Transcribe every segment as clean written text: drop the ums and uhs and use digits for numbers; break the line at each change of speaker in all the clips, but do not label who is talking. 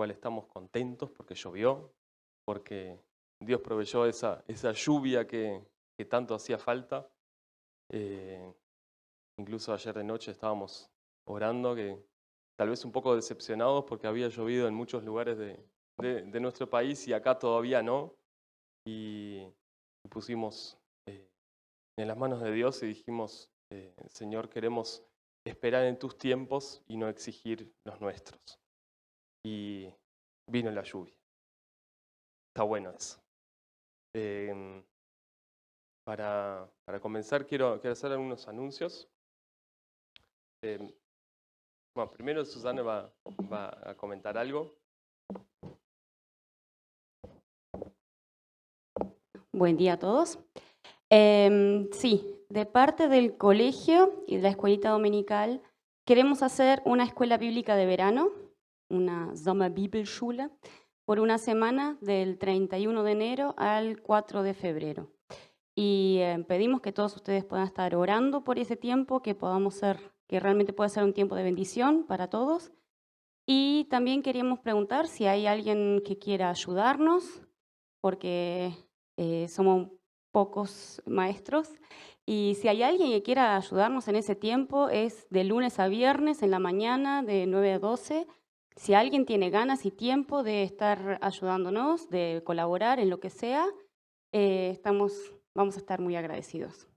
igual estamos contentos porque llovió, porque Dios proveyó esa lluvia que tanto hacía falta. Incluso ayer de noche estábamos orando, que tal vez un poco decepcionados porque había llovido en muchos lugares de nuestro país y acá todavía no. Y pusimos en las manos de Dios y dijimos, Señor, queremos esperar en tus tiempos y no exigir los nuestros. Y vino la lluvia. Está bueno eso. Para comenzar quiero hacer algunos anuncios. Bueno, primero Susana va a comentar algo.
Buen día a todos. Sí, de parte del colegio y de la escuelita dominical, queremos hacer una escuela bíblica de verano, una Sommerbibelschule, por una semana del 31 de enero al 4 de febrero. Y pedimos que todos ustedes puedan estar orando por ese tiempo, que realmente pueda ser un tiempo de bendición para todos. Y también queríamos preguntar si hay alguien que quiera ayudarnos, porque somos pocos maestros, y si hay alguien que quiera ayudarnos en ese tiempo, es de lunes a viernes en la mañana de 9 a 12. Si alguien tiene ganas y tiempo de estar ayudándonos, de colaborar en lo que sea, vamos a estar muy agradecidos.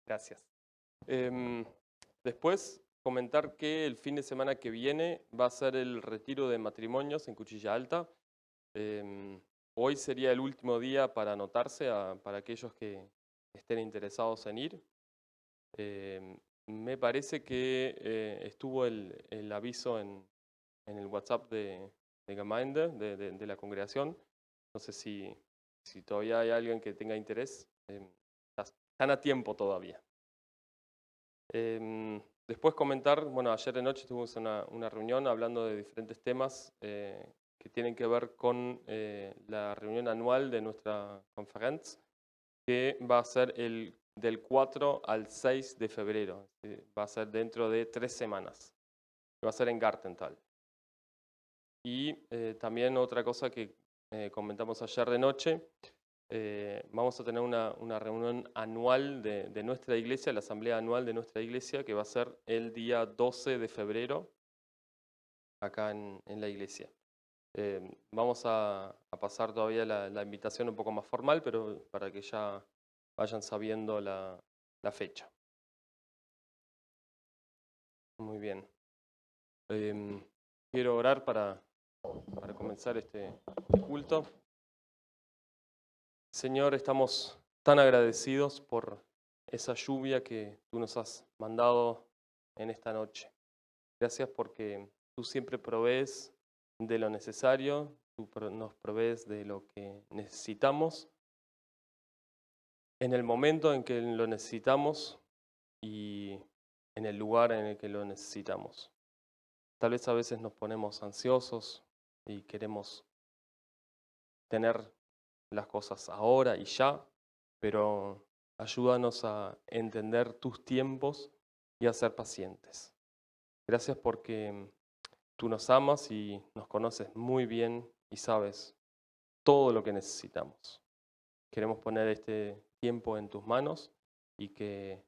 Gracias. Después, comentar que el fin de semana que viene va a ser el retiro de matrimonios en Cuchilla Alta. Hoy sería el último día para anotarse para aquellos que estén interesados en ir. Me parece que estuvo el aviso en el WhatsApp de Gemeinde, de la congregación. No sé si todavía hay alguien que tenga interés. Están a tiempo todavía. Después comentar, bueno, ayer de noche tuvimos una reunión hablando de diferentes temas que tienen que ver con la reunión anual de nuestra conferencia, que va a ser del 4 al 6 de febrero. Va a ser dentro de 3 semanas. Va a ser en Gartental. Y también otra cosa que comentamos ayer de noche, vamos a tener una reunión anual de nuestra iglesia, la asamblea anual de nuestra iglesia, que va a ser el día 12 de febrero, acá en la iglesia. Vamos a pasar todavía la invitación un poco más formal, pero para que ya vayan sabiendo la fecha. Muy bien. Quiero orar para comenzar este culto. Señor, estamos tan agradecidos por esa lluvia que tú nos has mandado en esta noche. Gracias porque tú siempre provees de lo necesario, tú nos provees de lo que necesitamos en el momento en que lo necesitamos y en el lugar en el que lo necesitamos. Tal vez a veces nos ponemos ansiosos y queremos tener las cosas ahora y ya, pero ayúdanos a entender tus tiempos y a ser pacientes. Gracias porque tú nos amas y nos conoces muy bien y sabes todo lo que necesitamos. Queremos poner este tiempo en tus manos y que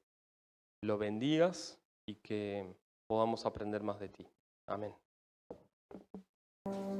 lo bendigas y que podamos aprender más de ti. Amén.
Todo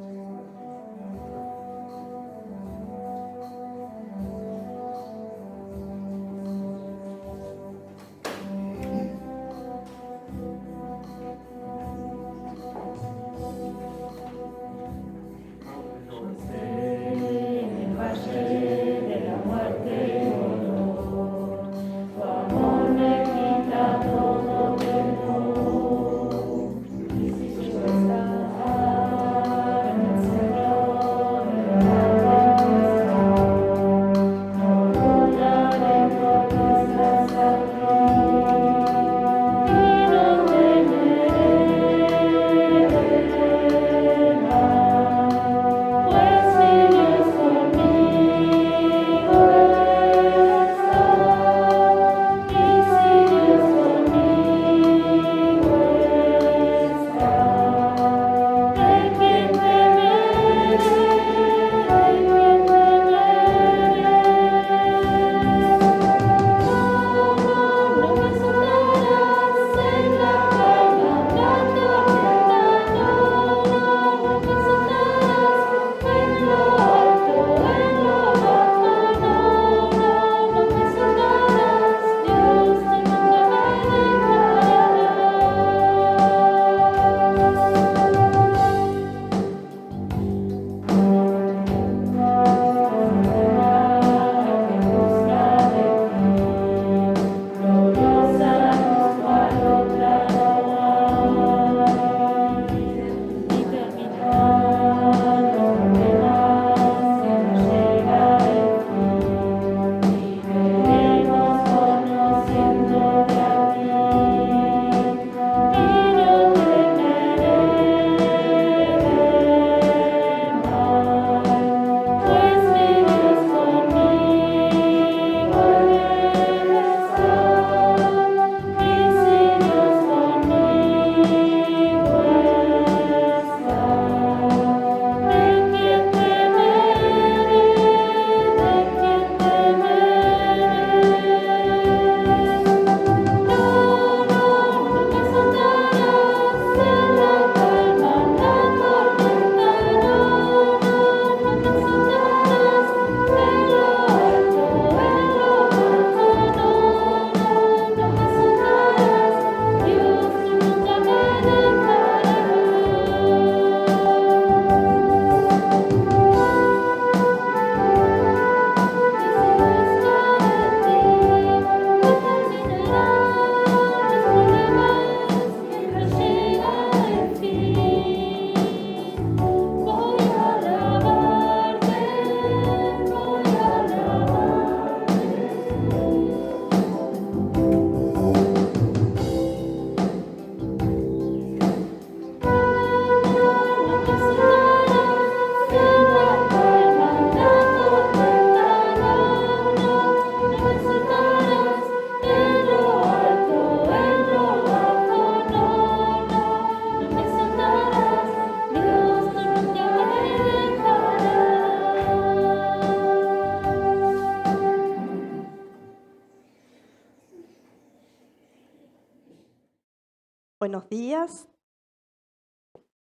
Buenos días.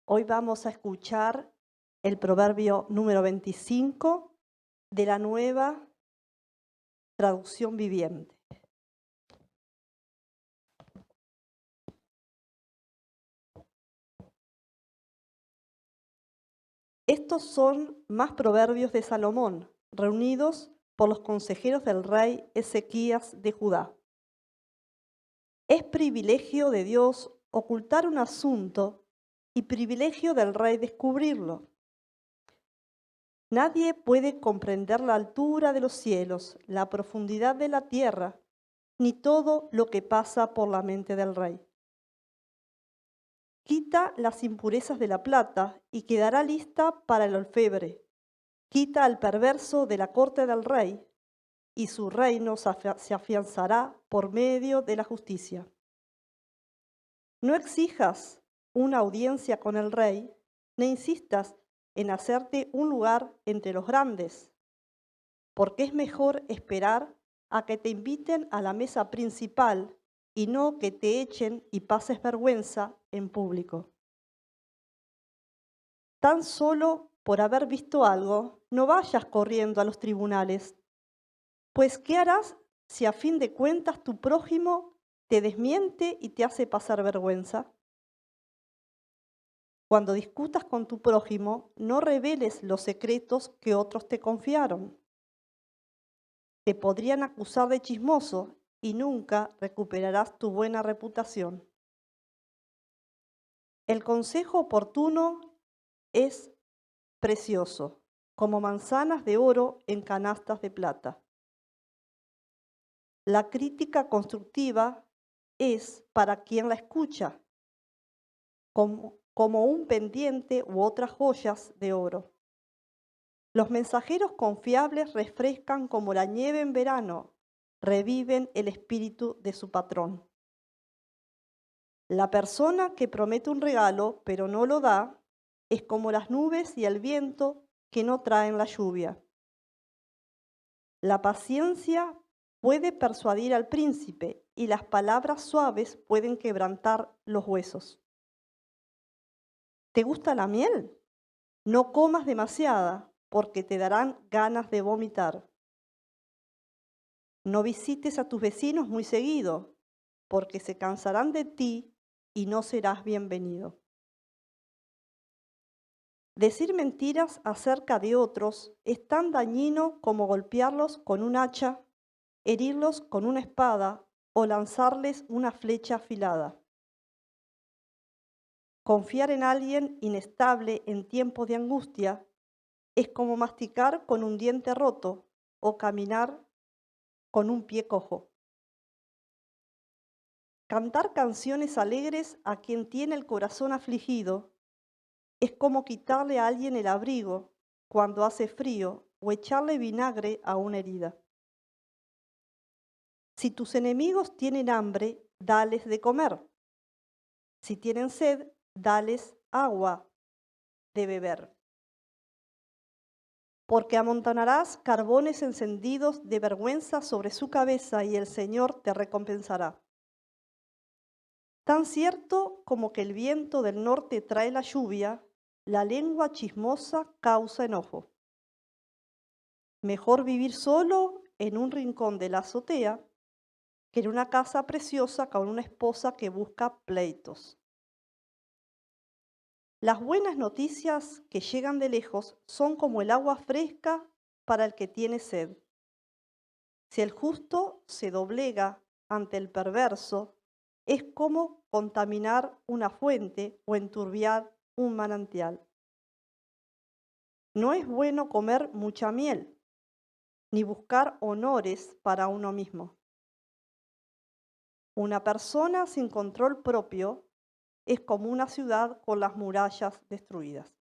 Hoy vamos a escuchar el proverbio número 25 de la Nueva Traducción Viviente. Estos son más proverbios de Salomón, reunidos por los consejeros del rey Ezequías de Judá. Es privilegio de Dios ocultar un asunto y privilegio del rey descubrirlo. Nadie puede comprender la altura de los cielos, la profundidad de la tierra, ni todo lo que pasa por la mente del rey. Quita las impurezas de la plata y quedará lista para el orfebre. Quita al perverso de la corte del rey y su reino se afianzará por medio de la justicia. No exijas una audiencia con el rey, ni insistas en hacerte un lugar entre los grandes, porque es mejor esperar a que te inviten a la mesa principal y no que te echen y pases vergüenza en público. Tan solo por haber visto algo, no vayas corriendo a los tribunales, pues ¿qué harás si a fin de cuentas tu prójimo te desmiente y te hace pasar vergüenza? Cuando discutas con tu prójimo, no reveles los secretos que otros te confiaron. Te podrían acusar de chismoso y nunca recuperarás tu buena reputación. El consejo oportuno es precioso, como manzanas de oro en canastas de plata. La crítica constructiva es para quien la escucha, como un pendiente u otras joyas de oro. Los mensajeros confiables refrescan como la nieve en verano, reviven el espíritu de su patrón. La persona que promete un regalo pero no lo da es como las nubes y el viento que no traen la lluvia. La paciencia puede persuadir al príncipe y las palabras suaves pueden quebrantar los huesos. ¿Te gusta la miel? No comas demasiada, porque te darán ganas de vomitar. No visites a tus vecinos muy seguido, porque se cansarán de ti y no serás bienvenido. Decir mentiras acerca de otros es tan dañino como golpearlos con un hacha, herirlos con una espada o lanzarles una flecha afilada. Confiar en alguien inestable en tiempos de angustia es como masticar con un diente roto o caminar con un pie cojo. Cantar canciones alegres a quien tiene el corazón afligido es como quitarle a alguien el abrigo cuando hace frío o echarle vinagre a una herida. Si tus enemigos tienen hambre, dales de comer. Si tienen sed, dales agua de beber. Porque amontonarás carbones encendidos de vergüenza sobre su cabeza y el Señor te recompensará. Tan cierto como que el viento del norte trae la lluvia, la lengua chismosa causa enojo. Mejor vivir solo en un rincón de la azotea que en una casa preciosa con una esposa que busca pleitos. Las buenas noticias que llegan de lejos son como el agua fresca para el que tiene sed. Si el justo se doblega ante el perverso, es como contaminar una fuente o enturbiar un manantial. No es bueno comer mucha miel, ni buscar honores para uno mismo. Una persona sin control propio es como una ciudad con las murallas destruidas.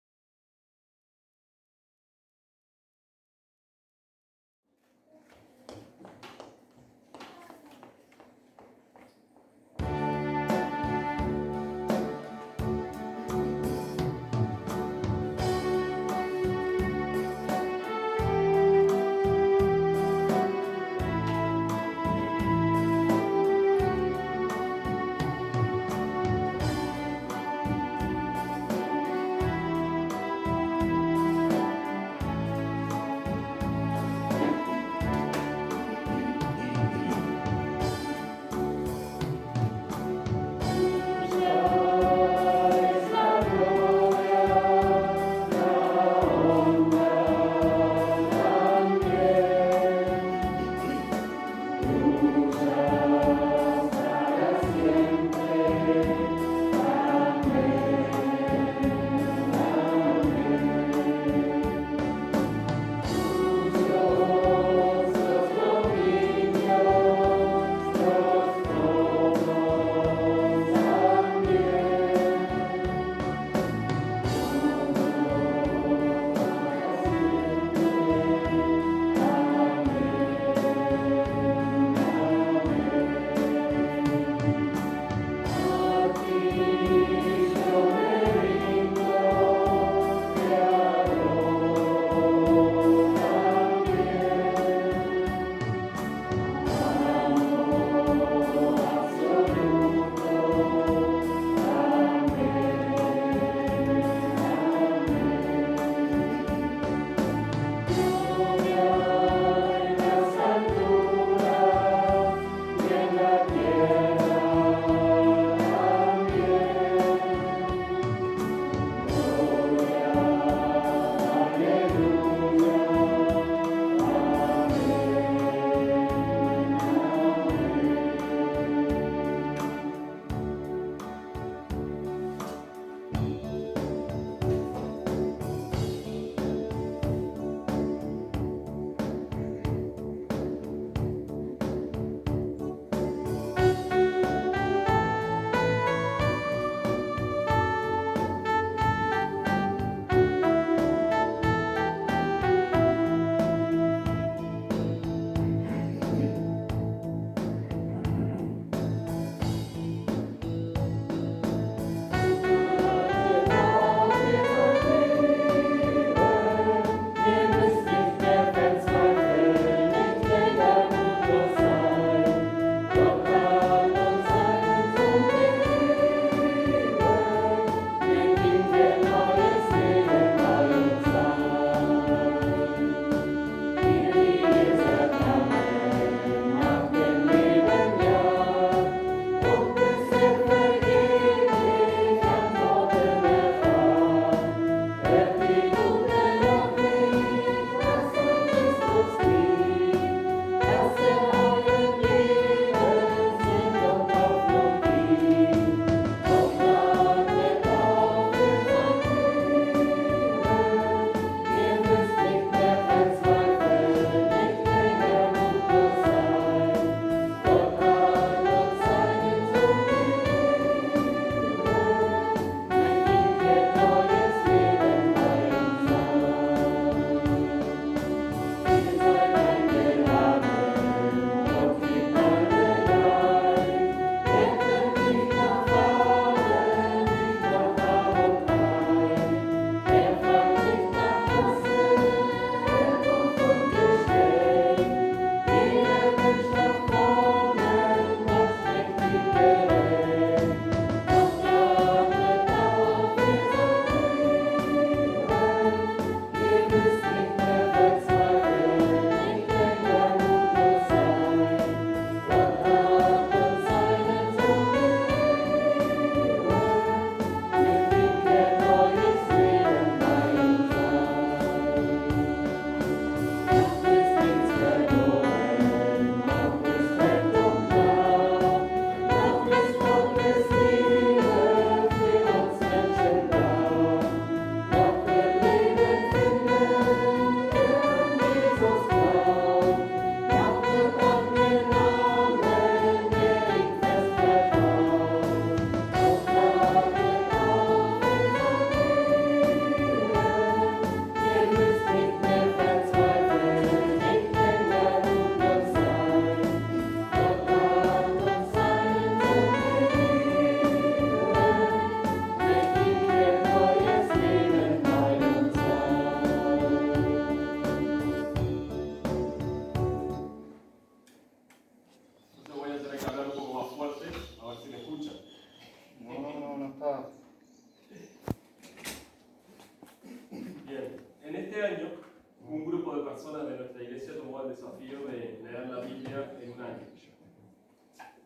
desafío de leer la Biblia en un año.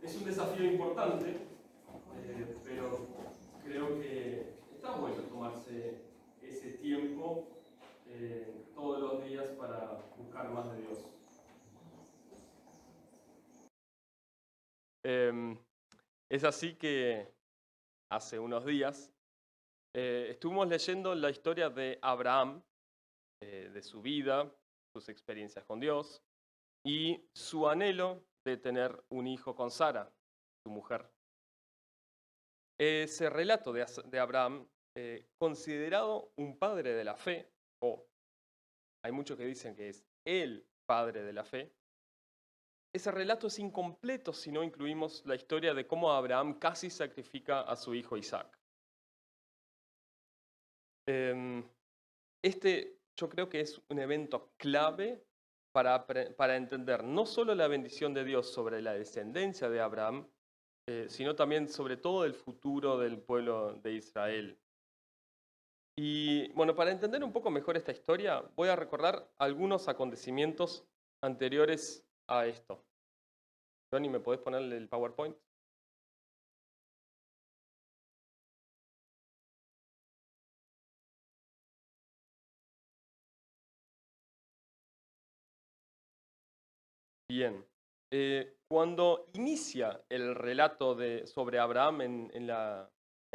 Es un desafío importante, pero creo que está bueno tomarse ese tiempo todos los días para buscar más de Dios. Es así que hace unos días estuvimos leyendo la historia de Abraham, de su vida, sus experiencias con Dios y su anhelo de tener un hijo con Sara, su mujer. Ese relato de Abraham, considerado un padre de la fe, o hay muchos que dicen que es el padre de la fe, ese relato es incompleto si no incluimos la historia de cómo Abraham casi sacrifica a su hijo Isaac. Yo creo que es un evento clave para entender no solo la bendición de Dios sobre la descendencia de Abraham, sino también sobre todo el futuro del pueblo de Israel. Y bueno, para entender un poco mejor esta historia, voy a recordar algunos acontecimientos anteriores a esto. Johnny, ¿me podés ponerle el PowerPoint? Bien. Cuando inicia el relato sobre Abraham en la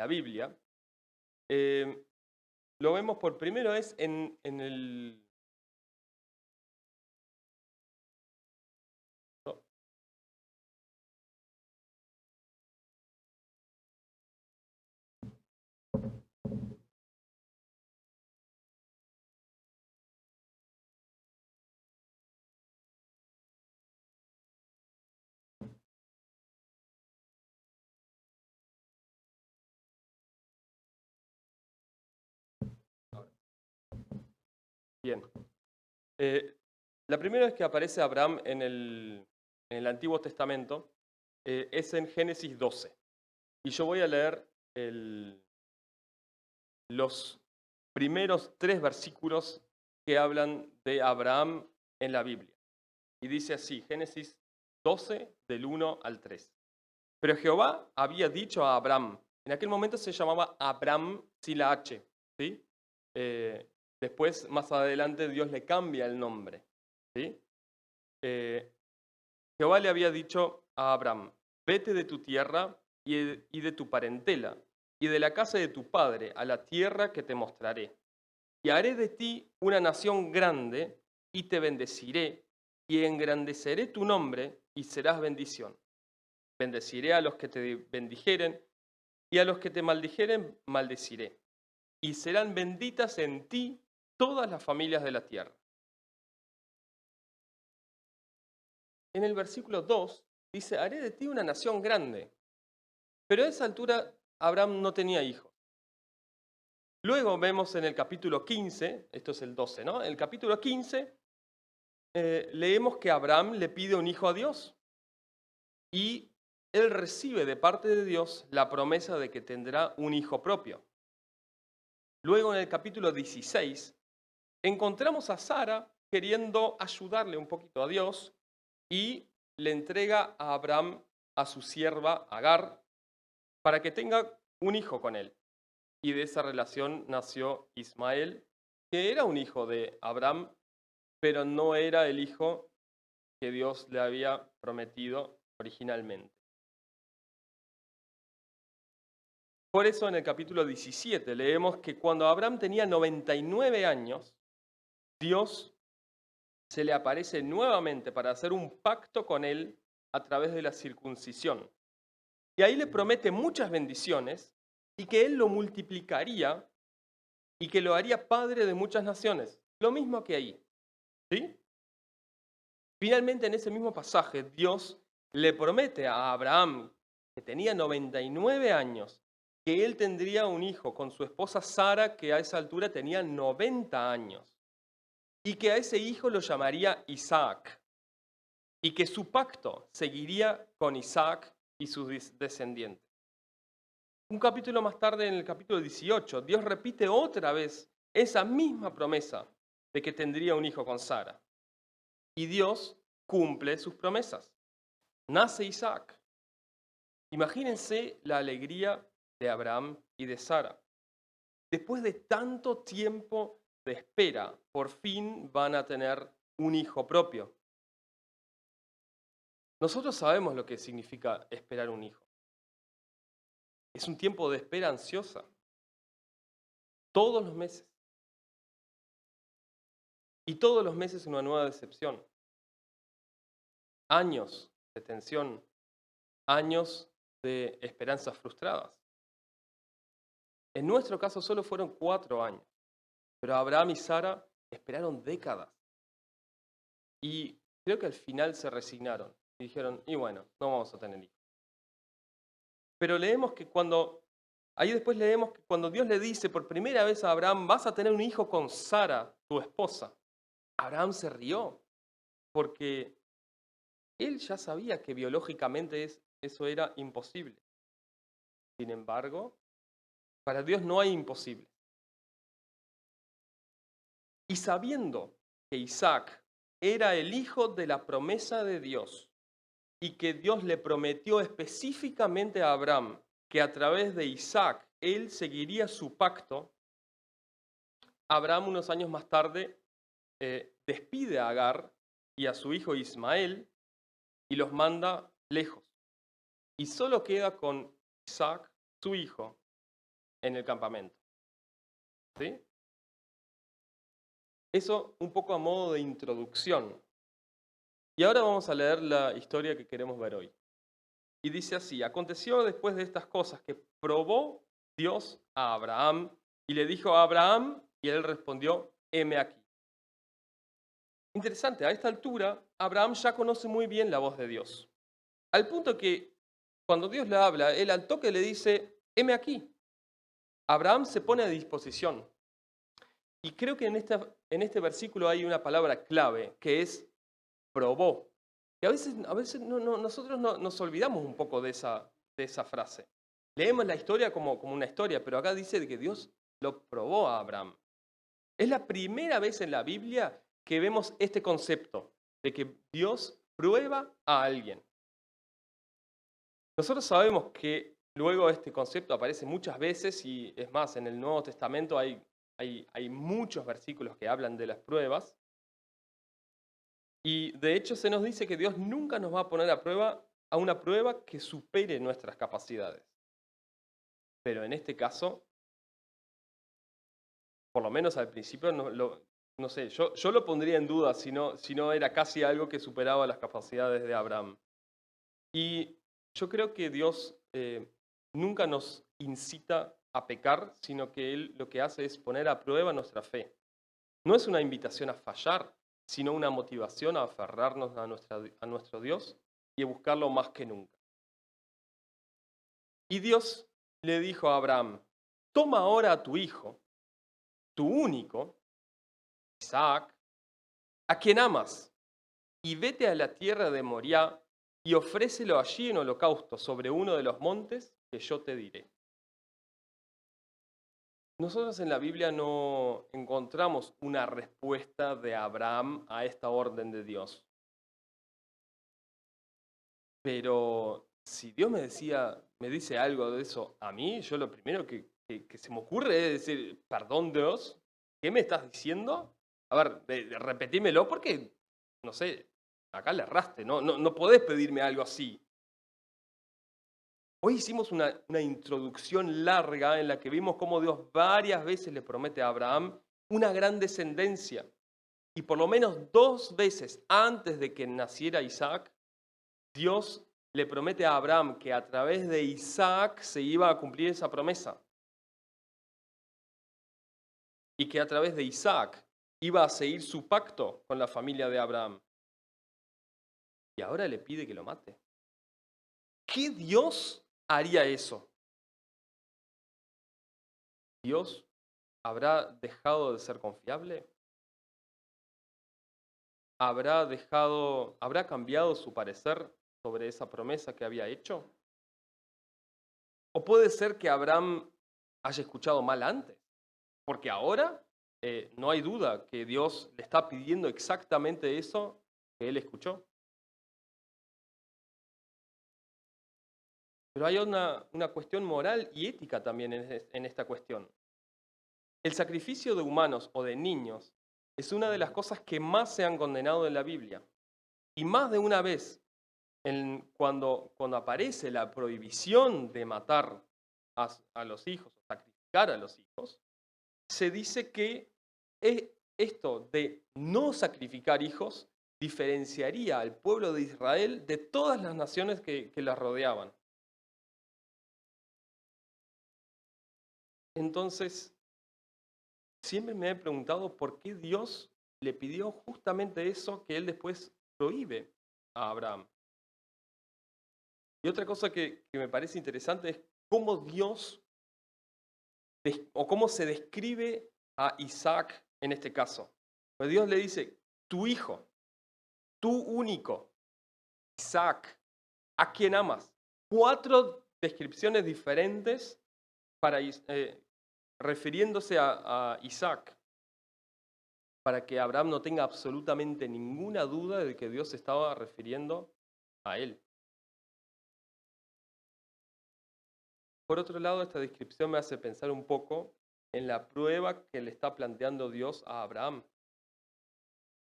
Biblia, lo vemos por primera vez en el... no. Bien. La primera vez que aparece Abraham en el Antiguo Testamento es en Génesis 12. Y yo voy a leer los primeros 3 versículos que hablan de Abraham en la Biblia. Y dice así, Génesis 12, del 1 al 3. Pero Jehová había dicho a Abraham, en aquel momento se llamaba Abram sin la H, ¿sí? Después, más adelante, Dios le cambia el nombre, ¿sí? Jehová le había dicho a Abraham, vete de tu tierra y de tu parentela, y de la casa de tu padre, a la tierra que te mostraré. Y haré de ti una nación grande, y te bendeciré, y engrandeceré tu nombre, y serás bendición. Bendeciré a los que te bendijeren, y a los que te maldijeren, maldeciré. Y serán benditas en ti todas las familias de la tierra. En el versículo 2 dice, haré de ti una nación grande. Pero a esa altura Abraham no tenía hijos. Luego vemos en el capítulo 15, esto es el 12, ¿no? En el capítulo 15 leemos que Abraham le pide un hijo a Dios. Y él recibe de parte de Dios la promesa de que tendrá un hijo propio. Luego en el capítulo 16 encontramos a Sara queriendo ayudarle un poquito a Dios y le entrega a Abraham a su sierva Agar para que tenga un hijo con él. Y de esa relación nació Ismael, que era un hijo de Abraham, pero no era el hijo que Dios le había prometido originalmente. Por eso en el capítulo 17 leemos que cuando Abraham tenía 99 años, Dios se le aparece nuevamente para hacer un pacto con él a través de la circuncisión. Y ahí le promete muchas bendiciones y que él lo multiplicaría y que lo haría padre de muchas naciones. Lo mismo que ahí. ¿Sí? Finalmente en ese mismo pasaje Dios le promete a Abraham, que tenía 99 años, que él tendría un hijo con su esposa Sara, que a esa altura tenía 90 años, y que a ese hijo lo llamaría Isaac, y que su pacto seguiría con Isaac y sus descendientes. Un capítulo más tarde, en el capítulo 18, Dios repite otra vez esa misma promesa de que tendría un hijo con Sara. Y Dios cumple sus promesas. Nace Isaac. Imagínense la alegría de Abraham y de Sara. Después de tanto tiempo de espera, por fin van a tener un hijo propio. Nosotros sabemos lo que significa esperar un hijo. Es un tiempo de espera ansiosa. Todos los meses. Y todos los meses una nueva decepción. Años de tensión. Años de esperanzas frustradas. En nuestro caso solo fueron 4 años. Pero Abraham y Sara esperaron décadas. Y creo que al final se resignaron. Y dijeron, y bueno, no vamos a tener hijos. Pero leemos que ahí después leemos que cuando Dios le dice por primera vez a Abraham, vas a tener un hijo con Sara, tu esposa, Abraham se rió, porque él ya sabía que biológicamente eso era imposible. Sin embargo, para Dios no hay imposible. Y sabiendo que Isaac era el hijo de la promesa de Dios, y que Dios le prometió específicamente a Abraham que a través de Isaac él seguiría su pacto, Abraham unos años más tarde despide a Agar y a su hijo Ismael y los manda lejos. Y solo queda con Isaac, su hijo, en el campamento. ¿Sí? Eso un poco a modo de introducción. Y ahora vamos a leer la historia que queremos ver hoy. Y dice así, aconteció después de estas cosas que probó Dios a Abraham y le dijo a Abraham y él respondió, heme aquí. Interesante, a esta altura Abraham ya conoce muy bien la voz de Dios. Al punto que cuando Dios le habla, él al toque le dice, heme aquí. Abraham se pone a disposición. Y creo que en este versículo hay una palabra clave que es probó. Y a veces nosotros nos olvidamos un poco de esa frase. Leemos la historia como una historia, pero acá dice que Dios lo probó a Abraham. Es la primera vez en la Biblia que vemos este concepto de que Dios prueba a alguien. Nosotros sabemos que luego este concepto aparece muchas veces y es más, en el Nuevo Testamento hay muchos versículos que hablan de las pruebas. Y de hecho se nos dice que Dios nunca nos va a poner a una prueba que supere nuestras capacidades. Pero en este caso, por lo menos al principio, no sé, yo lo pondría en duda si no era casi algo que superaba las capacidades de Abraham. Y yo creo que Dios nunca nos incita a pecar, sino que Él lo que hace es poner a prueba nuestra fe. No es una invitación a fallar, sino una motivación a aferrarnos a nuestro Dios y a buscarlo más que nunca. Y Dios le dijo a Abraham, toma ahora a tu hijo, tu único, Isaac, a quien amas, y vete a la tierra de Moriah y ofrécelo allí en holocausto sobre uno de los montes que yo te diré. Nosotros en la Biblia no encontramos una respuesta de Abraham a esta orden de Dios. Pero si Dios me dice algo de eso a mí, yo lo primero que se me ocurre es decir, perdón Dios, ¿qué me estás diciendo? A ver, repetímelo porque, no sé, acá le erraste, no podés pedirme algo así. Hoy hicimos una introducción larga en la que vimos cómo Dios varias veces le promete a Abraham una gran descendencia. Y por lo menos 2 veces antes de que naciera Isaac, Dios le promete a Abraham que a través de Isaac se iba a cumplir esa promesa. Y que a través de Isaac iba a seguir su pacto con la familia de Abraham. Y ahora le pide que lo mate. ¿Qué Dios haría eso? ¿Dios habrá dejado de ser confiable? ¿Habrá cambiado su parecer sobre esa promesa que había hecho? ¿O puede ser que Abraham haya escuchado mal antes? Porque ahora no hay duda que Dios le está pidiendo exactamente eso que él escuchó. Pero hay una cuestión moral y ética también en esta cuestión. El sacrificio de humanos o de niños es una de las cosas que más se han condenado en la Biblia. Y más de una vez, cuando aparece la prohibición de matar a los hijos, o sacrificar a los hijos, se dice que esto de no sacrificar hijos diferenciaría al pueblo de Israel de todas las naciones que las rodeaban. Entonces, siempre me he preguntado por qué Dios le pidió justamente eso que él después prohíbe a Abraham. Y otra cosa que me parece interesante es cómo Dios o cómo se describe a Isaac en este caso. Pues Dios le dice, tu hijo, tu único, Isaac, a quien amas. 4 descripciones diferentes refiriéndose a Isaac, para que Abraham no tenga absolutamente ninguna duda de que Dios se estaba refiriendo a él. Por otro lado, esta descripción me hace pensar un poco en la prueba que le está planteando Dios a Abraham.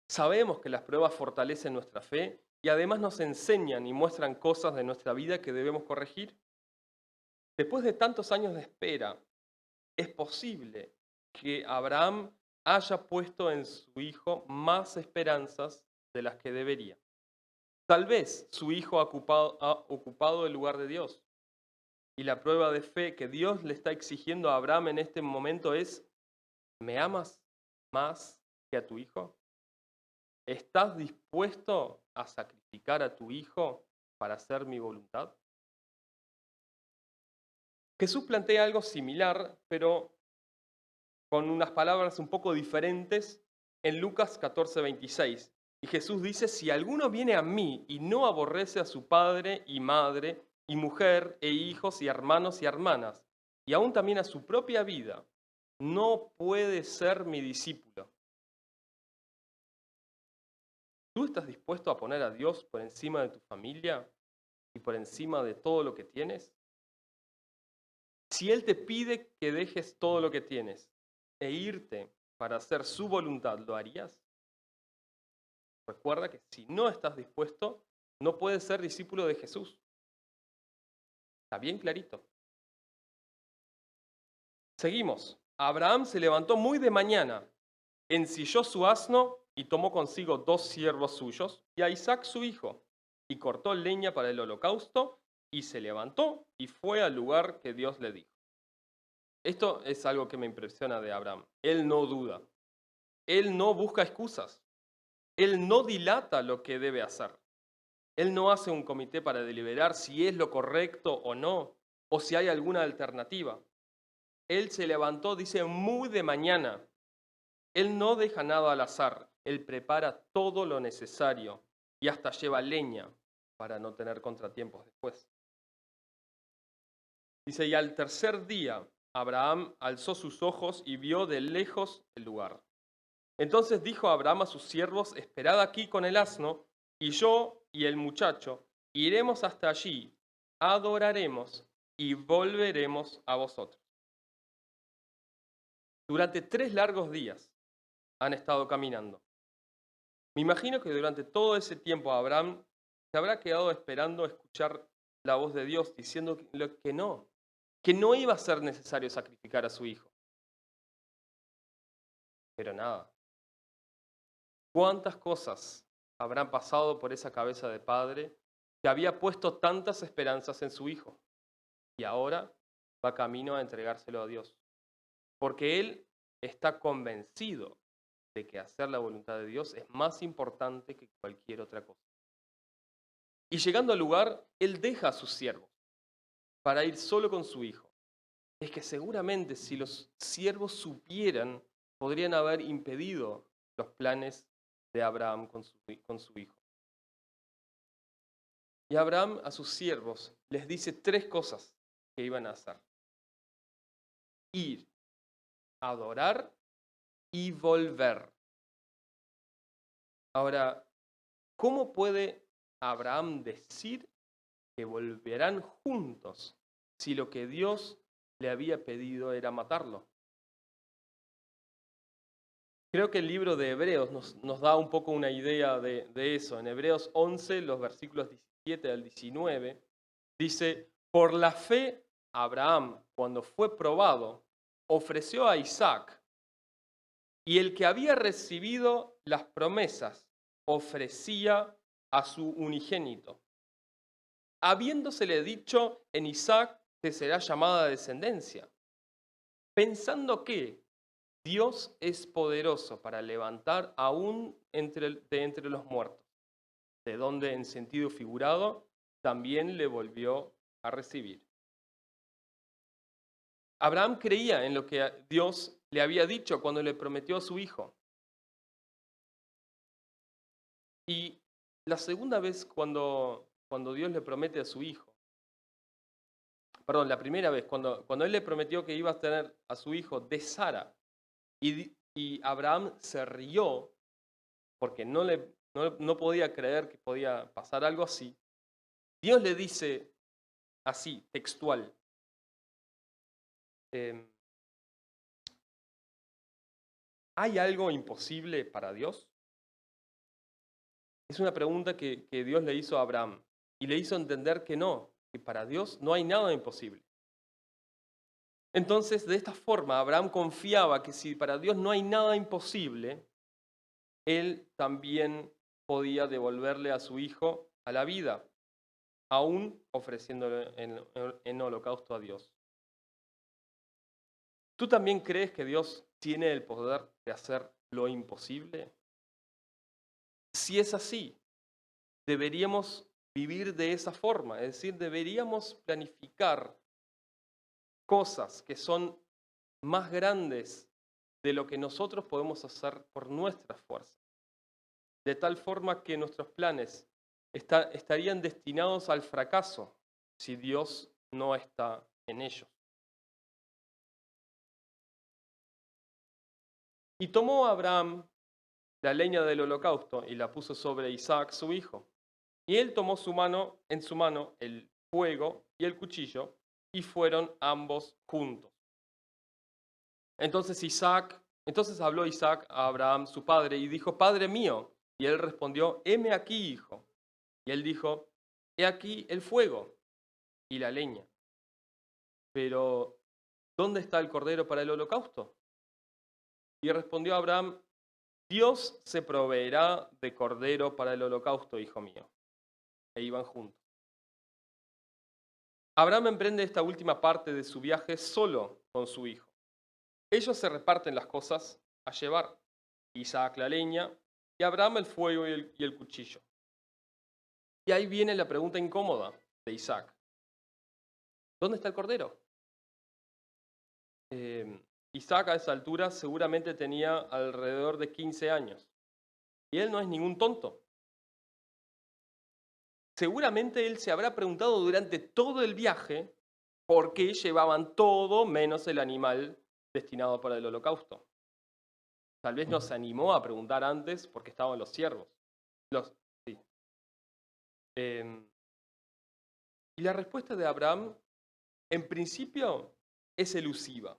Sabemos que las pruebas fortalecen nuestra fe y además nos enseñan y muestran cosas de nuestra vida que debemos corregir. Después de tantos años de espera, es posible que Abraham haya puesto en su hijo más esperanzas de las que debería. Tal vez su hijo ha ocupado el lugar de Dios. Y la prueba de fe que Dios le está exigiendo a Abraham en este momento es, ¿me amas más que a tu hijo? ¿Estás dispuesto a sacrificar a tu hijo para hacer mi voluntad? Jesús plantea algo similar, pero con unas palabras un poco diferentes en Lucas 14:26. Y Jesús dice, si alguno viene a mí y no aborrece a su padre y madre, y mujer, e hijos, y hermanos y hermanas, y aún también a su propia vida, no puede ser mi discípulo. ¿Tú estás dispuesto a poner a Dios por encima de tu familia y por encima de todo lo que tienes? Si Él te pide que dejes todo lo que tienes e irte para hacer su voluntad, ¿lo harías? Recuerda que si no estás dispuesto, no puedes ser discípulo de Jesús. Está bien clarito. Seguimos. Abraham se levantó muy de mañana, ensilló su asno y tomó consigo 2 siervos suyos y a Isaac su hijo, y cortó leña para el holocausto, y se levantó y fue al lugar que Dios le dijo. Esto es algo que me impresiona de Abraham. Él no duda. Él no busca excusas. Él no dilata lo que debe hacer. Él no hace un comité para deliberar si es lo correcto o no, o si hay alguna alternativa. Él se levantó, dice, muy de mañana. Él no deja nada al azar. Él prepara todo lo necesario y hasta lleva leña para no tener contratiempos después. Dice, y al tercer día Abraham alzó sus ojos y vio de lejos el lugar. Entonces dijo Abraham a sus siervos, esperad aquí con el asno, y yo y el muchacho iremos hasta allí, adoraremos y volveremos a vosotros. Durante 3 largos días han estado caminando. Me imagino que durante todo ese tiempo Abraham se habrá quedado esperando escuchar la voz de Dios diciendo que no iba a ser necesario sacrificar a su hijo. Pero nada. ¿Cuántas cosas habrán pasado por esa cabeza de padre que había puesto tantas esperanzas en su hijo? Y ahora va camino a entregárselo a Dios. Porque él está convencido de que hacer la voluntad de Dios es más importante que cualquier otra cosa. Y llegando al lugar, él deja a sus siervos para ir solo con su hijo. Es que seguramente si los siervos supieran, podrían haber impedido los planes de Abraham con su hijo. Y Abraham a sus siervos les dice 3 cosas que iban a hacer. Ir, adorar y volver. Ahora, ¿cómo puede Abraham decir que volverán juntos si lo que Dios le había pedido era matarlo? Creo que el libro de Hebreos nos da un poco una idea de eso. En Hebreos 11, los versículos 17 al 19, dice, por la fe, Abraham, cuando fue probado, ofreció a Isaac, y el que había recibido las promesas ofrecía a su unigénito, habiéndosele dicho en Isaac que será llamada descendencia, pensando que Dios es poderoso para levantar aún de entre los muertos, de donde en sentido figurado también le volvió a recibir. Abraham creía en lo que Dios le había dicho cuando le prometió a su hijo. Y la segunda vez cuando Dios le promete a su hijo, perdón, la primera vez cuando él le prometió que iba a tener a su hijo de Sara, y Abraham se rió porque no podía creer que podía pasar algo así, Dios le dice así, textual, ¿hay algo imposible para Dios? Es una pregunta que Dios le hizo a Abraham y le hizo entender que no, que para Dios no hay nada imposible. Entonces, de esta forma, Abraham confiaba que si para Dios no hay nada imposible, él también podía devolverle a su hijo a la vida, aún ofreciéndole en holocausto a Dios. ¿Tú también crees que Dios tiene el poder de hacer lo imposible? Si es así, deberíamos vivir de esa forma, es decir, deberíamos planificar cosas que son más grandes de lo que nosotros podemos hacer por nuestras fuerzas, de tal forma que nuestros planes estarían destinados al fracaso si Dios no está en ellos. Y tomó Abraham la leña del holocausto y la puso sobre Isaac su hijo. Y él tomó en su mano el fuego y el cuchillo, y fueron ambos juntos. Entonces habló Isaac a Abraham su padre y dijo, Padre mío. Y él respondió, heme aquí, hijo. Y él dijo, he aquí el fuego y la leña. Pero, ¿dónde está el cordero para el holocausto? Y respondió Abraham, Dios se proveerá de cordero para el holocausto, hijo mío. E iban juntos. Abraham emprende esta última parte de su viaje solo con su hijo. Ellos se reparten las cosas a llevar. Isaac la leña y Abraham el fuego y el cuchillo. Y ahí viene la pregunta incómoda de Isaac. ¿Dónde está el cordero? Isaac a esa altura seguramente tenía alrededor de 15 años. Y él no es ningún tonto. Seguramente él se habrá preguntado durante todo el viaje por qué llevaban todo menos el animal destinado para el holocausto. Tal vez no se animó a preguntar antes porque estaban los ciervos. Sí. Y la respuesta de Abraham, en principio, es elusiva.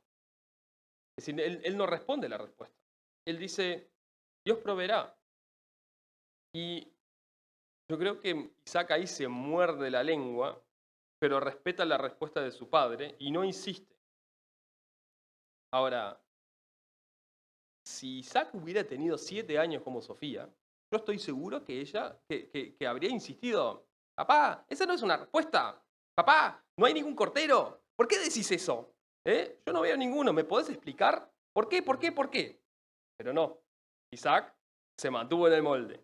Es decir, él no responde la respuesta. Él dice, Dios proveerá. Y yo creo que Isaac ahí se muerde la lengua, pero respeta la respuesta de su padre y no insiste. Ahora, si Isaac hubiera tenido 7 años como Sofía, yo estoy seguro que ella que habría insistido, papá, esa no es una respuesta. Papá, no hay ningún cordero. ¿Por qué decís eso? Yo no veo ninguno. ¿Me podés explicar? ¿Por qué? ¿Por qué? ¿Por qué? Pero no. Isaac se mantuvo en el molde.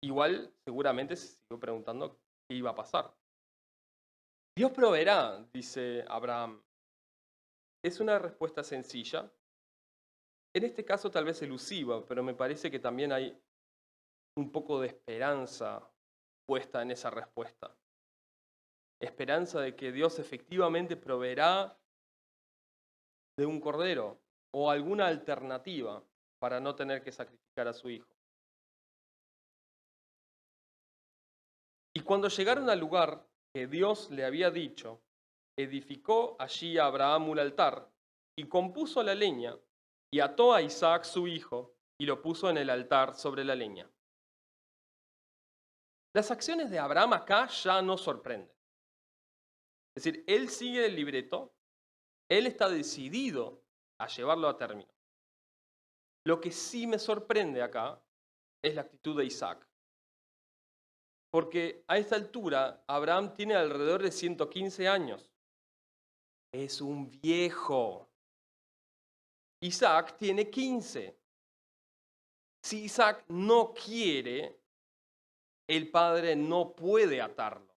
Igual, seguramente se siguió preguntando qué iba a pasar. Dios proveerá, dice Abraham. Es una respuesta sencilla. En este caso tal vez elusiva, pero me parece que también hay un poco de esperanza puesta en esa respuesta. Esperanza de que Dios efectivamente proveerá de un cordero o alguna alternativa para no tener que sacrificar a su hijo. Y cuando llegaron al lugar que Dios le había dicho, edificó allí a Abraham un altar y compuso la leña y ató a Isaac su hijo y lo puso en el altar sobre la leña. Las acciones de Abraham acá ya no sorprenden. Es decir, él sigue el libreto, él está decidido a llevarlo a término. Lo que sí me sorprende acá es la actitud de Isaac. Porque a esta altura Abraham tiene alrededor de 115 años. Es un viejo. Isaac tiene 15. Si Isaac no quiere, el padre no puede atarlo.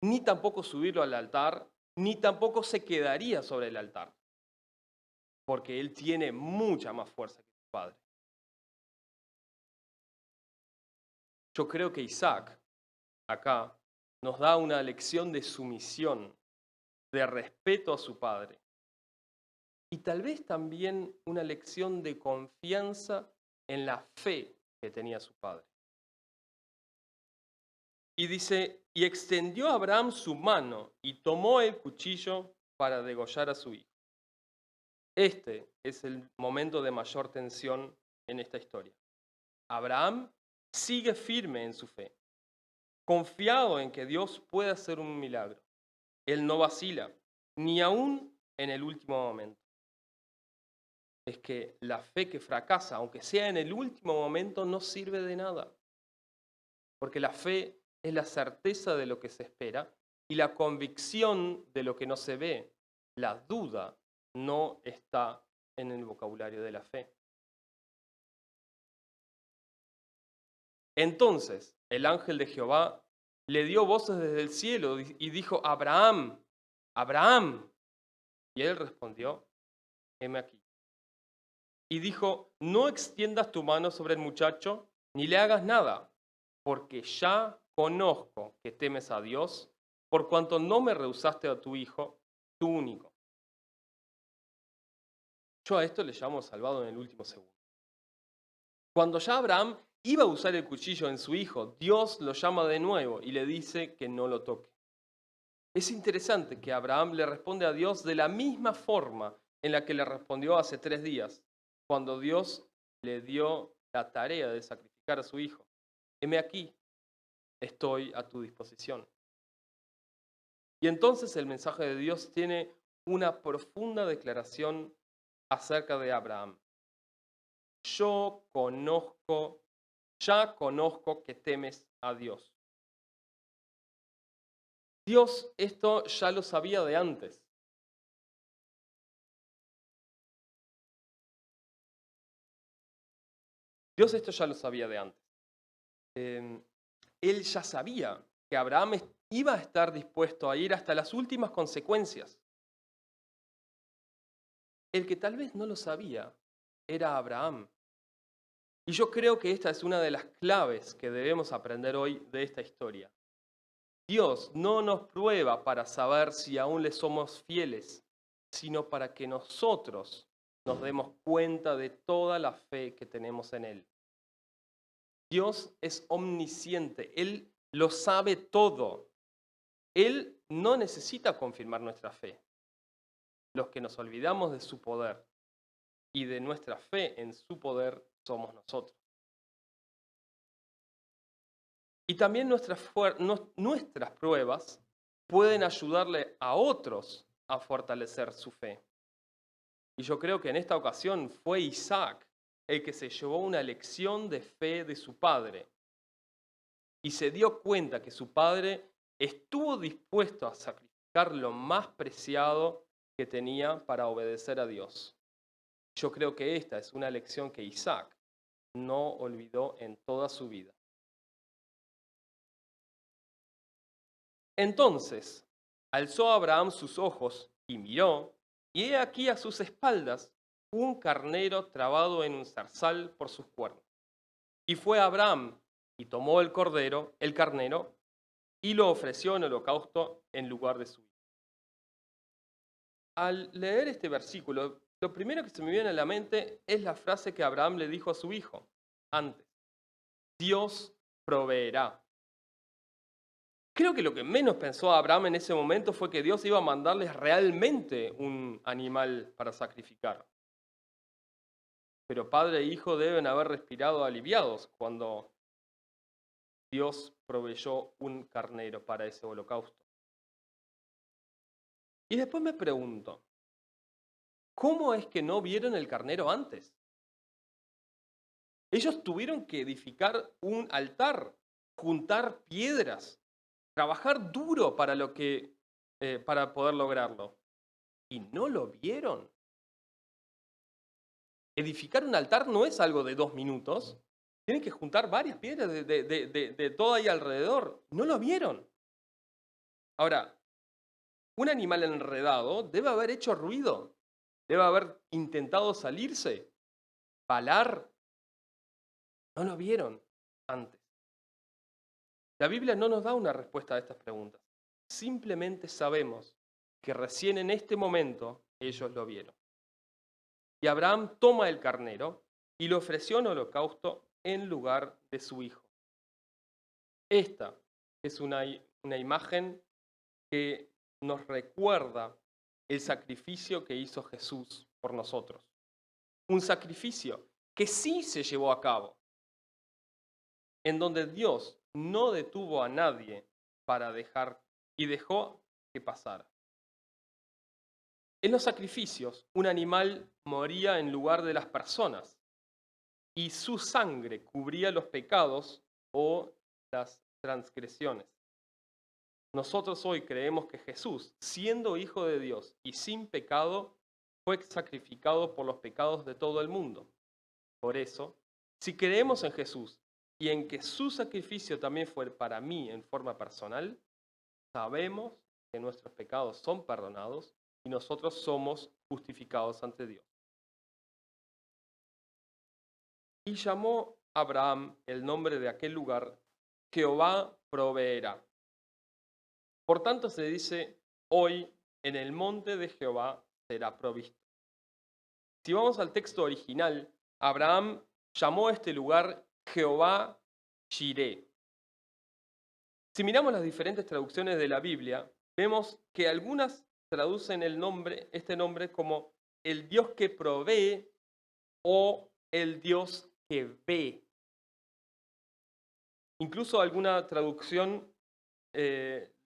Ni tampoco subirlo al altar, ni tampoco se quedaría sobre el altar. Porque él tiene mucha más fuerza que su padre. Yo creo que Isaac acá nos da una lección de sumisión, de respeto a su padre. Y tal vez también una lección de confianza en la fe que tenía su padre. Y dice, y extendió Abraham su mano y tomó el cuchillo para degollar a su hijo. Este es el momento de mayor tensión en esta historia. Abraham sigue firme en su fe, confiado en que Dios puede hacer un milagro. Él no vacila, ni aún en el último momento. Es que la fe que fracasa, aunque sea en el último momento, no sirve de nada. Porque la fe es la certeza de lo que se espera y la convicción de lo que no se ve. La duda no está en el vocabulario de la fe. Entonces el ángel de Jehová le dio voces desde el cielo y dijo, Abraham, Abraham. Y él respondió, heme aquí. Y dijo, no extiendas tu mano sobre el muchacho, ni le hagas nada, porque ya conozco que temes a Dios, por cuanto no me rehusaste a tu hijo, tu único. Yo a esto le llamo salvado en el último segundo. Cuando ya Abraham iba a usar el cuchillo en su hijo, Dios lo llama de nuevo y le dice que no lo toque. Es interesante que Abraham le responde a Dios de la misma forma en la que le respondió hace 3 días, cuando Dios le dio la tarea de sacrificar a su hijo. Heme aquí, estoy a tu disposición. Y entonces el mensaje de Dios tiene una profunda declaración acerca de Abraham. Ya conozco que temes a Dios. Dios esto ya lo sabía de antes. Dios esto ya lo sabía de antes. Él ya sabía que Abraham iba a estar dispuesto a ir hasta las últimas consecuencias. El que tal vez no lo sabía era Abraham. Y yo creo que esta es una de las claves que debemos aprender hoy de esta historia. Dios no nos prueba para saber si aún le somos fieles, sino para que nosotros nos demos cuenta de toda la fe que tenemos en Él. Dios es omnisciente, Él lo sabe todo. Él no necesita confirmar nuestra fe. Los que nos olvidamos de su poder y de nuestra fe en su poder somos nosotros. Y también nuestras pruebas pueden ayudarle a otros a fortalecer su fe. Y yo creo que en esta ocasión fue Isaac el que se llevó una lección de fe de su padre. Y se dio cuenta que su padre estuvo dispuesto a sacrificar lo más preciado que tenía para obedecer a Dios. Yo creo que esta es una lección que Isaac no olvidó en toda su vida. Entonces alzó Abraham sus ojos y miró, y he aquí a sus espaldas un carnero trabado en un zarzal por sus cuernos. Y fue Abraham y tomó el carnero, y lo ofreció en holocausto en lugar de su hijo. Al leer este versículo, lo primero que se me viene a la mente es la frase que Abraham le dijo a su hijo antes. Dios proveerá. Creo que lo que menos pensó Abraham en ese momento fue que Dios iba a mandarles realmente un animal para sacrificar. Pero padre e hijo deben haber respirado aliviados cuando Dios proveyó un carnero para ese holocausto. Y después me pregunto, ¿cómo es que no vieron el carnero antes? Ellos tuvieron que edificar un altar, juntar piedras, trabajar duro para poder lograrlo. ¿Y no lo vieron? Edificar un altar no es algo de 2 minutos. Tienen que juntar varias piedras de todo ahí alrededor. No lo vieron. Ahora, un animal enredado debe haber hecho ruido. Debe haber intentado salirse, palar. No lo vieron antes. La Biblia no nos da una respuesta a estas preguntas. Simplemente sabemos que recién en este momento ellos lo vieron. Y Abraham toma el carnero y lo ofreció en holocausto en lugar de su hijo. Esta es una imagen que nos recuerda el sacrificio que hizo Jesús por nosotros. Un sacrificio que sí se llevó a cabo, en donde Dios no detuvo a nadie para dejar y dejó que pasara. En los sacrificios, un animal moría en lugar de las personas y su sangre cubría los pecados o las transgresiones. Nosotros hoy creemos que Jesús, siendo Hijo de Dios y sin pecado, fue sacrificado por los pecados de todo el mundo. Por eso, si creemos en Jesús y en que su sacrificio también fue para mí en forma personal, sabemos que nuestros pecados son perdonados y nosotros somos justificados ante Dios. Y llamó Abraham el nombre de aquel lugar, Jehová proveerá. Por tanto se dice, hoy en el monte de Jehová será provisto. Si vamos al texto original, Abraham llamó a este lugar Jehová Jireh. Si miramos las diferentes traducciones de la Biblia, vemos que algunas traducen este nombre como el Dios que provee o el Dios que ve. Incluso alguna traducción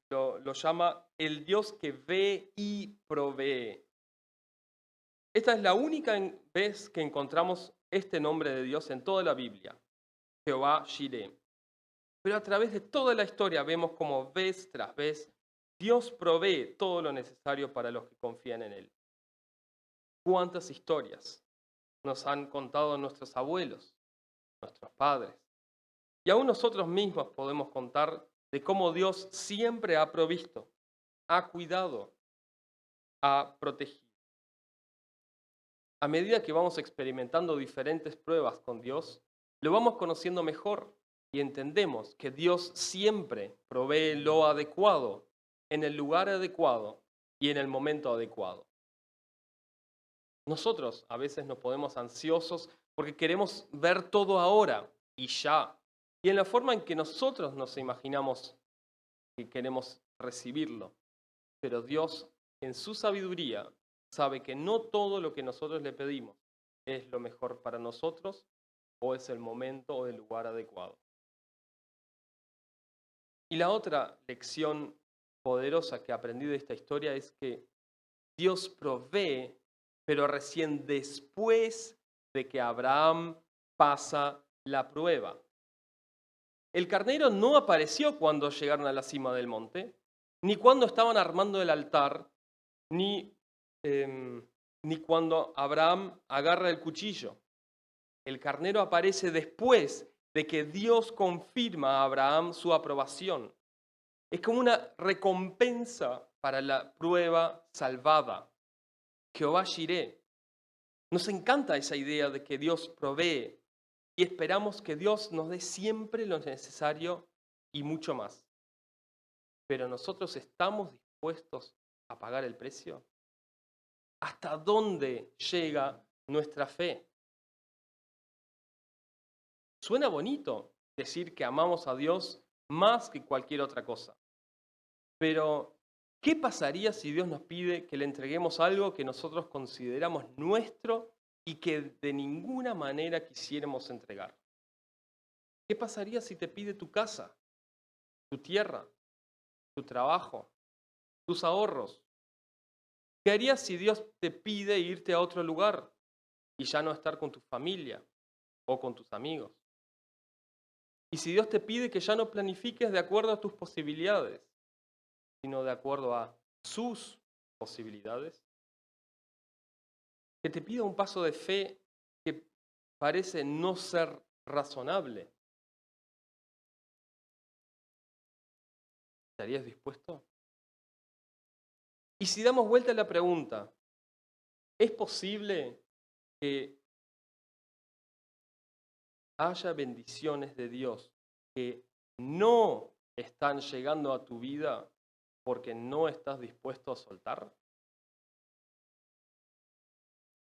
lo llama el Dios que ve y provee. Esta es la única vez que encontramos este nombre de Dios en toda la Biblia, Jehová Jireh. Pero a través de toda la historia vemos como vez tras vez Dios provee todo lo necesario para los que confían en Él. ¿Cuántas historias nos han contado nuestros abuelos, nuestros padres? Y aún nosotros mismos podemos contar de cómo Dios siempre ha provisto, ha cuidado, ha protegido. A medida que vamos experimentando diferentes pruebas con Dios, lo vamos conociendo mejor y entendemos que Dios siempre provee lo adecuado, en el lugar adecuado y en el momento adecuado. Nosotros a veces nos ponemos ansiosos porque queremos ver todo ahora y ya, y en la forma en que nosotros nos imaginamos que queremos recibirlo. Pero Dios, en su sabiduría, sabe que no todo lo que nosotros le pedimos es lo mejor para nosotros o es el momento o el lugar adecuado. Y la otra lección poderosa que aprendí de esta historia es que Dios provee, pero recién después de que Abraham pasa la prueba. El carnero no apareció cuando llegaron a la cima del monte, ni cuando estaban armando el altar, ni cuando Abraham agarra el cuchillo. El carnero aparece después de que Dios confirma a Abraham su aprobación. Es como una recompensa para la prueba salvada. Jehová Jireh. Nos encanta esa idea de que Dios provee y esperamos que Dios nos dé siempre lo necesario y mucho más. Pero nosotros estamos dispuestos a pagar el precio. ¿Hasta dónde llega nuestra fe? Suena bonito decir que amamos a Dios más que cualquier otra cosa. Pero, ¿qué pasaría si Dios nos pide que le entreguemos algo que nosotros consideramos nuestro y que de ninguna manera quisiéramos entregar? ¿Qué pasaría si te pide tu casa, tu tierra, tu trabajo, tus ahorros? ¿Qué harías si Dios te pide irte a otro lugar y ya no estar con tu familia o con tus amigos? Y si Dios te pide que ya no planifiques de acuerdo a tus posibilidades, sino de acuerdo a sus posibilidades. Que te pida un paso de fe que parece no ser razonable. ¿Estarías dispuesto? Y si damos vuelta a la pregunta, ¿es posible que haya bendiciones de Dios que no están llegando a tu vida porque no estás dispuesto a soltar?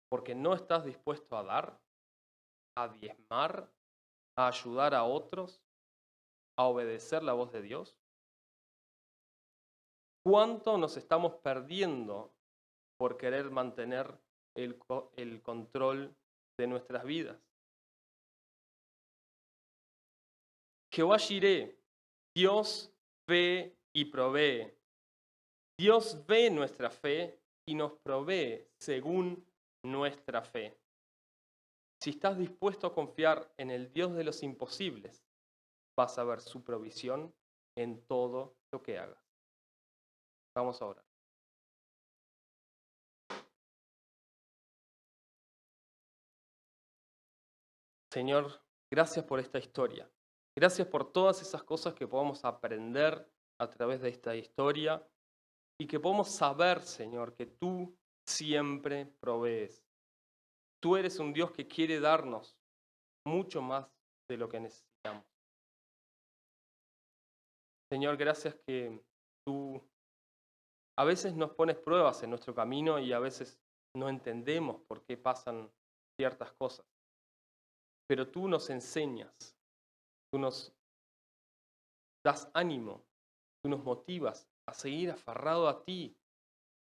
¿Porque no estás dispuesto a dar, a diezmar, a ayudar a otros, a obedecer la voz de Dios? ¿Cuánto nos estamos perdiendo por querer mantener el control de nuestras vidas? Jehová Jireh, Dios ve y provee. Dios ve nuestra fe y nos provee según nuestra fe. Si estás dispuesto a confiar en el Dios de los imposibles, vas a ver su provisión en todo lo que hagas. Vamos a orar. Señor, gracias por esta historia. Gracias por todas esas cosas que podamos aprender a través de esta historia y que podamos saber, Señor, que tú siempre provees. Tú eres un Dios que quiere darnos mucho más de lo que necesitamos. Señor, gracias que tú a veces nos pones pruebas en nuestro camino y a veces no entendemos por qué pasan ciertas cosas. Pero tú nos enseñas, tú nos das ánimo, tú nos motivas a seguir aferrado a ti,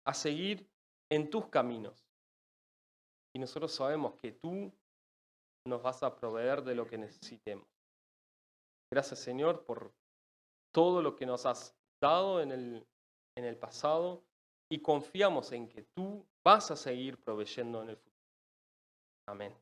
a seguir en tus caminos. Y nosotros sabemos que tú nos vas a proveer de lo que necesitemos. Gracias, Señor, por todo lo que nos has dado en el pasado y confiamos en que tú vas a seguir proveyendo en el futuro. Amén.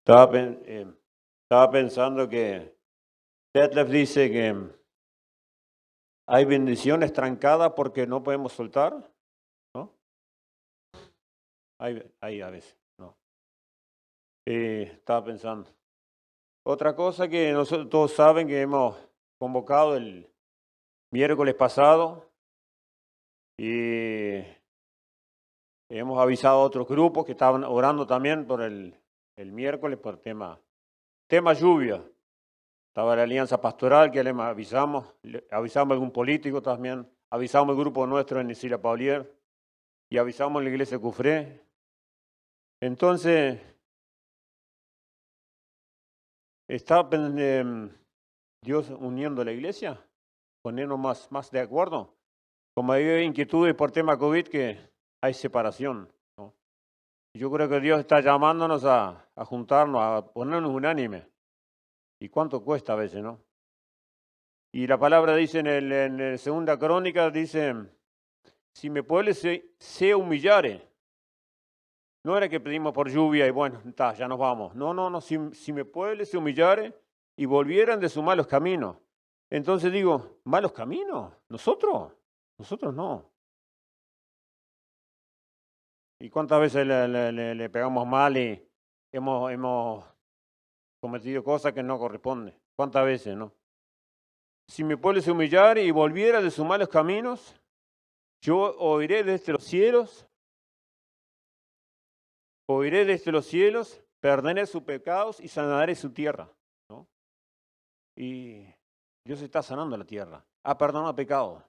Estaba pensando que Detlef dice que hay bendiciones trancadas porque no podemos soltar, ¿no? Hay a veces, ¿no? Estaba pensando. Otra cosa que nosotros todos saben que hemos convocado el miércoles pasado y hemos avisado a otros grupos que estaban orando también por el miércoles por tema lluvia. Estaba la alianza pastoral que le avisamos a algún político también, avisamos al grupo nuestro en Isilia Paulier y avisamos a la iglesia de Cufré. Entonces, ¿está Dios uniendo la iglesia? Ponernos más de acuerdo. Como hay inquietudes por tema COVID que hay separación, ¿no? Yo creo que Dios está llamándonos a juntarnos, a ponernos unánimes. ¿Y cuánto cuesta a veces, no? Y la palabra dice en Segunda Crónica, dice, si mi pueblo se humillare. No era que pedimos por lluvia y bueno, ya nos vamos. No, si mi pueblo se humillare y volvieran de sus malos caminos. Entonces digo, ¿malos caminos? ¿Nosotros? Nosotros no. ¿Y cuántas veces le pegamos mal y hemos cometido cosas que no corresponden? ¿Cuántas veces, no? Si mi pueblo se humillare y volviera de sus malos caminos, yo oiré desde los cielos, perdonaré sus pecados y sanaré su tierra, ¿no? Y Dios está sanando la tierra, ha perdonado pecados.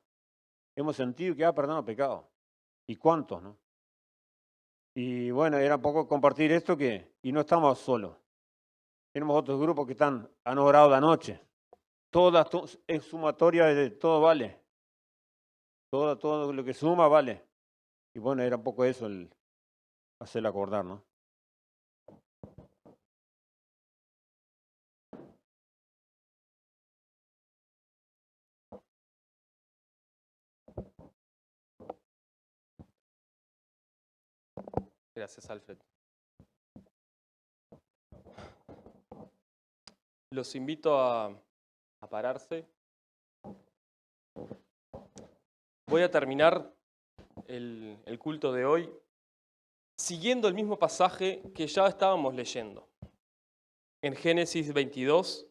Hemos sentido que ha perdonado pecados. ¿Y cuántos, no? Y bueno, era un poco compartir esto y no estamos solos. Tenemos otros grupos que han orado la noche. Es sumatoria de todo vale. Todo lo que suma vale. Y bueno, era un poco eso el hacerle acordar, ¿no?
Gracias, Alfred. Los invito a pararse. Voy a terminar el culto de hoy siguiendo el mismo pasaje que ya estábamos leyendo. En Génesis 22,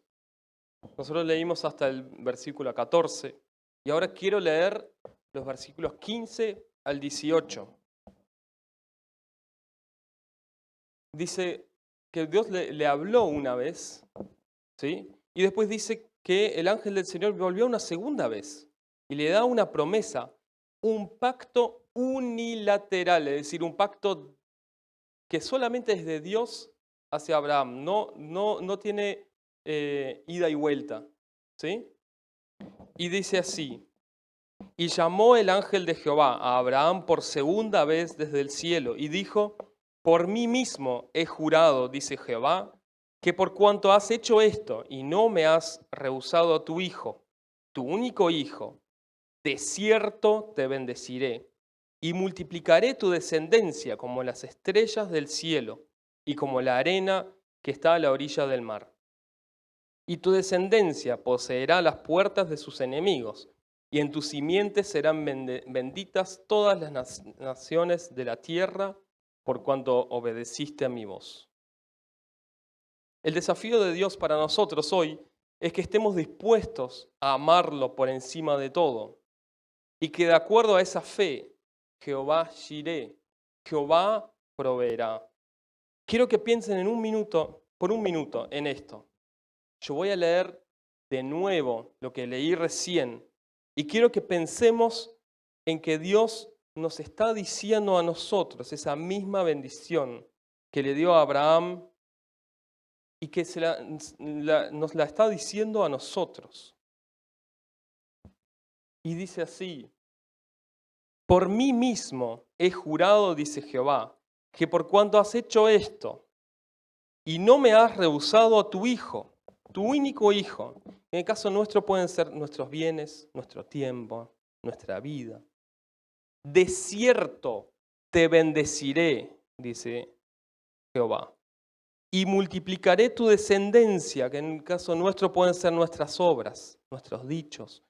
nosotros leímos hasta el versículo 14 y ahora quiero leer los versículos 15 al 18. Dice que Dios le habló una vez, ¿sí? Y después dice que el ángel del Señor volvió una segunda vez y le da una promesa, un pacto unilateral, es decir, un pacto que solamente es de Dios hacia Abraham, no tiene ida y vuelta, ¿sí? Y dice así, y llamó el ángel de Jehová a Abraham por segunda vez desde el cielo y dijo, por mí mismo he jurado, dice Jehová, que por cuanto has hecho esto y no me has rehusado a tu hijo, tu único hijo, de cierto te bendeciré y multiplicaré tu descendencia como las estrellas del cielo y como la arena que está a la orilla del mar. Y tu descendencia poseerá las puertas de sus enemigos, y en tu simiente serán benditas todas las naciones de la tierra, por cuanto obedeciste a mi voz. El desafío de Dios para nosotros hoy es que estemos dispuestos a amarlo por encima de todo, y que de acuerdo a esa fe, Jehová Jireh, Jehová proveerá. Quiero que piensen por un minuto en esto. Yo voy a leer de nuevo lo que leí recién y quiero que pensemos en que Dios nos está diciendo a nosotros esa misma bendición que le dio a Abraham y que nos la está diciendo a nosotros. Y dice así, por mí mismo he jurado, dice Jehová, que por cuanto has hecho esto y no me has rehusado a tu hijo, tu único hijo, en el caso nuestro pueden ser nuestros bienes, nuestro tiempo, nuestra vida. De cierto te bendeciré, dice Jehová, y multiplicaré tu descendencia, que en el caso nuestro pueden ser nuestras obras, nuestros dichos,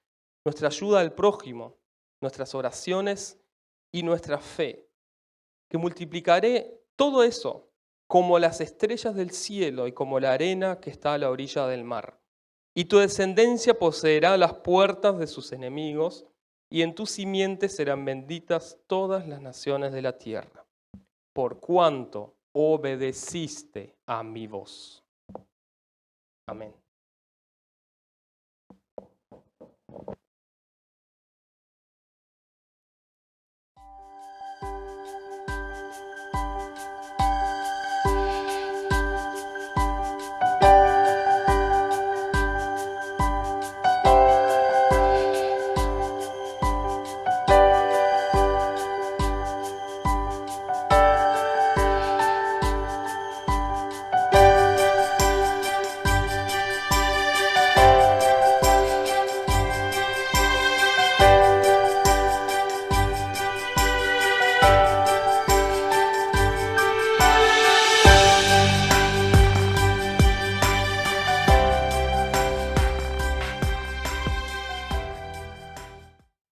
nuestra ayuda al prójimo, nuestras oraciones y nuestra fe. Que multiplicaré todo eso como las estrellas del cielo y como la arena que está a la orilla del mar. Y tu descendencia poseerá las puertas de sus enemigos, y en tu simiente serán benditas todas las naciones de la tierra, por cuanto obedeciste a mi voz. Amén.